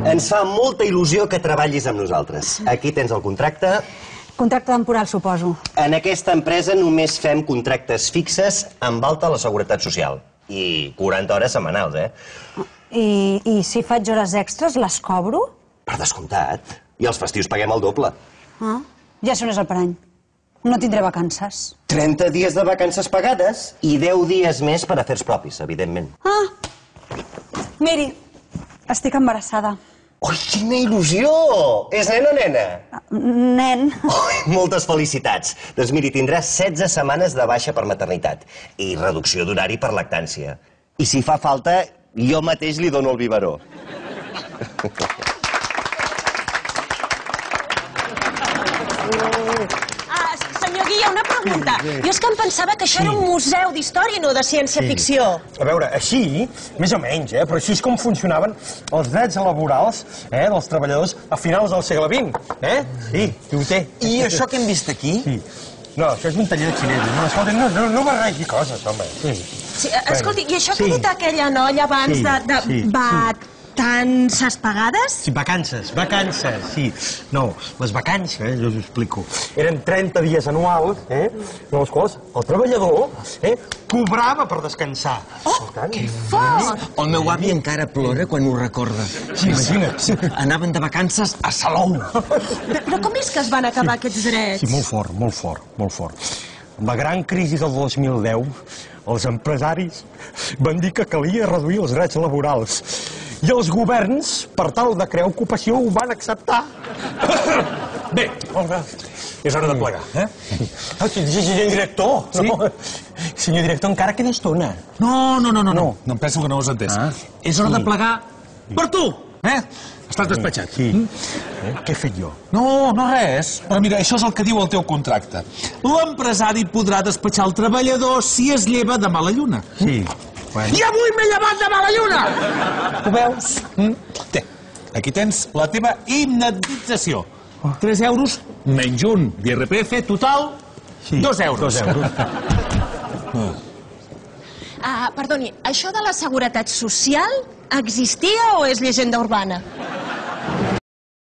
Ens fa molta il·lusió que treballis amb nosaltres. Aquí tens el contracte. Contracte temporal, suposo. En aquesta empresa només fem contractes fixes amb alta a la Seguretat Social. I 40 hores setmanals, I si faig hores extres, les cobro? Per descomptat. I els festius paguem el doble. Ja això no és el per any. No tindré vacances. 30 dies de vacances pagades i 10 dies més per a afers propis, evidentment. Miri, estic embarassada. Ui, quina il·lusió! És nen o nena? Nen. Ui, moltes felicitats. Doncs miri, tindràs 16 setmanes de baixa per maternitat i reducció d'horari per lactància. I si fa falta, jo mateix li dono el biberó. Senyor Guilla, una pregunta. Jo és que em pensava que això era un museu d'història i no de ciència-ficció. A veure, així, més o menys, però així és com funcionaven els drets laborals dels treballadors a finals del segle XX. Sí, ho té. I això que hem vist aquí? Sí. No, això és un taller de xinesos. No, escolta, no barregi coses, home. Sí, escolti, i això que ha dit aquella noia abans de vacances pagades? Sí, vacances, sí. No, les vacances, jo us ho explico, eren 30 dies anuals, en els quals el treballador cobrava per descansar. Oh, que fort! El meu avi encara plora quan ho recorda. Sí, imagina't. Anaven de vacances a Salou. Però com és que es van acabar aquests drets? Sí, molt fort. Amb la gran crisi del 2010, els empresaris van dir que calia reduir els drets laborals. I els governs, per tal de crear ocupació, ho van acceptar. Bé, és hora de plegar, Senyor director. Sí? Senyor director, encara queda estona. No, em penso que no ho has entès. És hora de plegar per tu, Estàs despatxat. Sí. Què he fet jo? No, res. Però mira, això és el que diu el teu contracte. L'empresari podrà despatxar el treballador si es lleva de mala lluna. Sí. I avui m'he llevat de mala lluna! Ho veus? Té, aquí tens la teva indemnització. 3 euros menys un d'IRPF, total 2 euros. 2 euros. Perdoni, això de la seguretat social existia o és llegenda urbana?